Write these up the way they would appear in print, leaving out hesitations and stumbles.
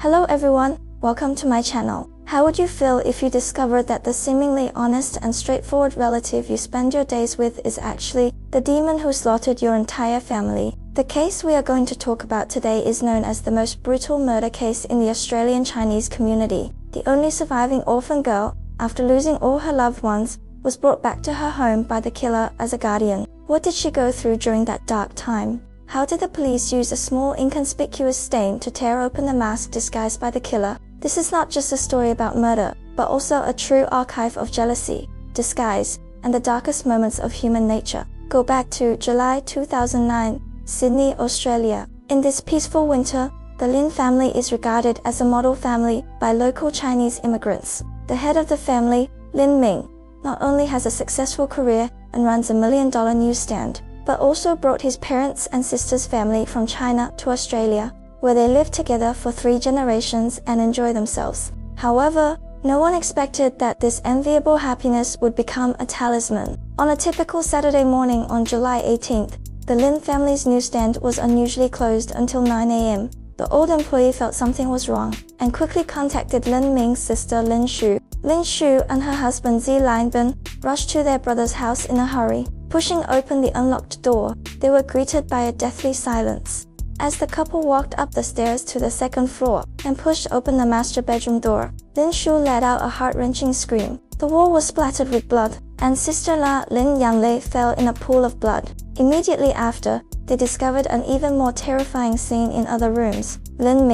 Hello everyone, welcome to my channel. How would you feel if you discovered that the seemingly honest and straightforward relative you spend your days with is actually the demon who slaughtered your entire family? The case we are going to talk about today is known as the most brutal murder case in the Australian Chinese community. The only surviving orphan girl, after losing all her loved ones, was brought back to her home by the killer as a guardian. What did she go through during that dark time? How did the police use a small inconspicuous stain to tear open the mask disguised by the killer? This is not just a story about murder, but also a true archive of jealousy, disguise, and the darkest moments of human nature. Go back to July 2009, Sydney, Australia. In this peaceful winter, the Lin family is regarded as a model family by local Chinese immigrants. The head of the family, Lin Ming, not only has a successful career and runs a $1 million newsstand, but also brought his parents' and sister's family from China to Australia, where they lived together for 3 generations and enjoy themselves. However, no one expected that this enviable happiness would become a talisman. On a typical Saturday morning on July 18th, the Lin family's newsstand was unusually closed until 9 a.m. The old employee felt something was wrong, and quickly contacted Lin Ming's sister Lin Shu. Lin Shu and her husband Zi Lianbin rushed to their brother's house in a hurry. Pushing open the unlocked door, they were greeted by a deathly silence. As the couple walked up the stairs to the 2nd floor and pushed open the master bedroom door, Lin Shu let out a heart-wrenching scream. The wall was splattered with blood, and sister-in-law Lin Yanlei fell in a pool of blood. Immediately after, they discovered an even more terrifying scene in other rooms. Lin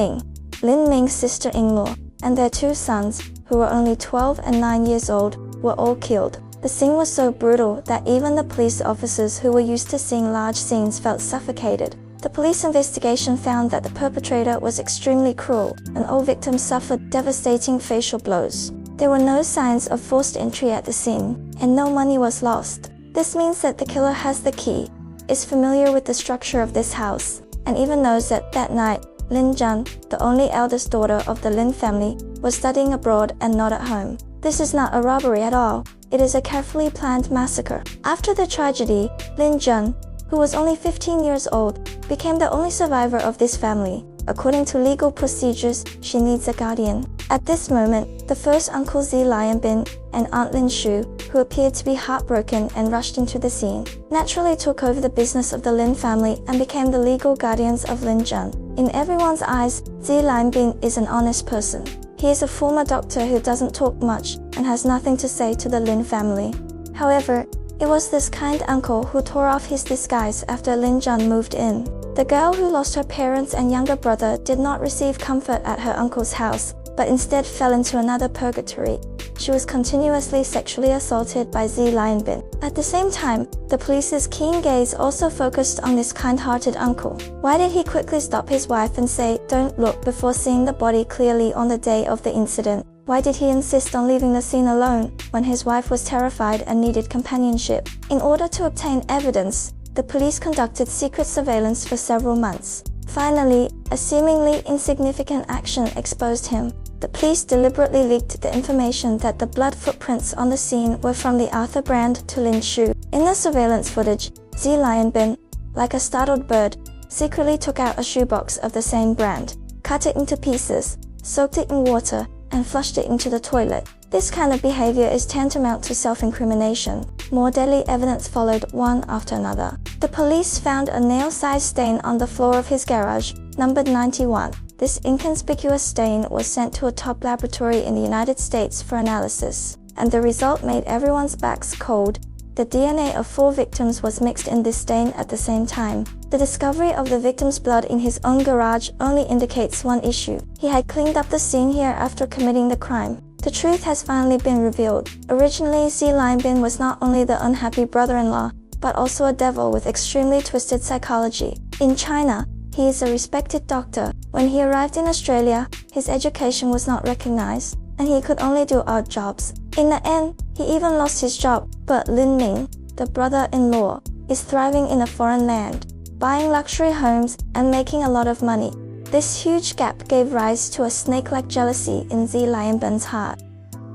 Ming's sister-in-law, and their 2 sons, who were only 12 and 9 years old, were all killed. The scene was so brutal that even the police officers who were used to seeing large scenes felt suffocated. The police investigation found that the perpetrator was extremely cruel, and all victims suffered devastating facial blows. There were no signs of forced entry at the scene, and no money was lost. This means that the killer has the key, is familiar with the structure of this house, and even knows that that night, Lin Jun, the only eldest daughter of the Lin family, was studying abroad and not at home. This is not a robbery at all. It is a carefully planned massacre. After the tragedy, Lin Jun, who was only 15 years old, became the only survivor of this family. According to legal procedures, she needs a guardian. At this moment, the first uncle Zi Lianbin and Aunt Lin Shu, who appeared to be heartbroken and rushed into the scene, naturally took over the business of the Lin family and became the legal guardians of Lin Jun. In everyone's eyes, Zi Lianbin is an honest person. He is a former doctor who doesn't talk much and has nothing to say to the Lin family. However, it was this kind uncle who tore off his disguise after Lin Jun moved in. The girl who lost her parents and younger brother did not receive comfort at her uncle's house, but instead fell into another purgatory. She was continuously sexually assaulted by Zi Lianbin. At the same time, the police's keen gaze also focused on this kind-hearted uncle. Why did he quickly stop his wife and say, "Don't look," before seeing the body clearly on the day of the incident? Why did he insist on leaving the scene alone when his wife was terrified and needed companionship? In order to obtain evidence, the police conducted secret surveillance for several months. Finally, a seemingly insignificant action exposed him. The police deliberately leaked the information that the blood footprints on the scene were from the Arthur brand to Lin Shu. In the surveillance footage, Zi Lianbin, like a startled bird, secretly took out a shoebox of the same brand, cut it into pieces, soaked it in water, and flushed it into the toilet. This kind of behavior is tantamount to self-incrimination. More deadly evidence followed, one after another. The police found a nail-sized stain on the floor of his garage, numbered 91. This inconspicuous stain was sent to a top laboratory in the United States for analysis, and the result made everyone's backs cold. The DNA of 4 victims was mixed in this stain at the same time. The discovery of the victim's blood in his own garage only indicates one issue. He had cleaned up the scene here after committing the crime. The truth has finally been revealed. Originally, Zi Lianbin was not only the unhappy brother-in-law, but also a devil with extremely twisted psychology. In China, he is a respected doctor. When he arrived in Australia, his education was not recognized, and he could only do odd jobs. In the end, he even lost his job. But Lin Ming, the brother-in-law, is thriving in a foreign land, buying luxury homes and making a lot of money. This huge gap gave rise to a snake-like jealousy in Zi Lianbin's heart.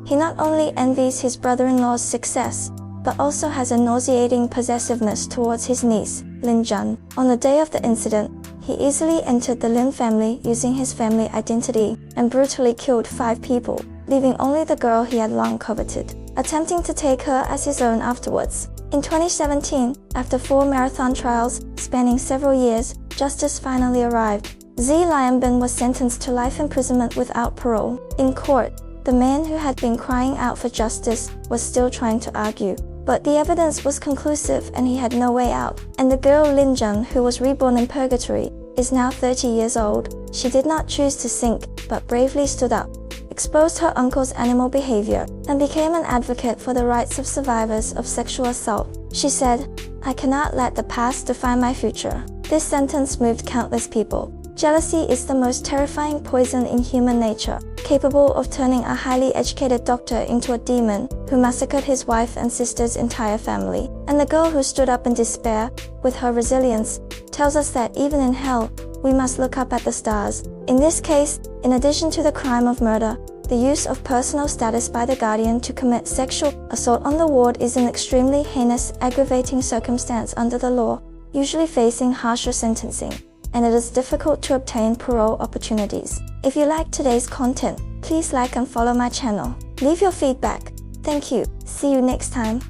He not only envies his brother-in-law's success, but also has a nauseating possessiveness towards his niece, Lin Jun. On the day of the incident, he easily entered the Lin family using his family identity and brutally killed 5 people, leaving only the girl he had long coveted, attempting to take her as his own afterwards. In 2017, after 4 marathon trials spanning several years, justice finally arrived. Zi Lianbin was sentenced to life imprisonment without parole. In court, the man who had been crying out for justice was still trying to argue, but the evidence was conclusive and he had no way out. And the girl Lin Zhen, who was reborn in purgatory, is now 30 years old. She did not choose to sink, but bravely stood up, exposed her uncle's animal behavior, and became an advocate for the rights of survivors of sexual assault. She said, "I cannot let the past define my future." This sentence moved countless people. Jealousy is the most terrifying poison in human nature, capable of turning a highly educated doctor into a demon who massacred his wife and sister's entire family. And the girl who stood up in despair, with her resilience, tells us that even in hell, we must look up at the stars. In this case, in addition to the crime of murder, the use of personal status by the guardian to commit sexual assault on the ward is an extremely heinous, aggravating circumstance under the law, usually facing harsher sentencing, and it is difficult to obtain parole opportunities. If you like today's content, please like and follow my channel. Leave your feedback. Thank you. See you next time.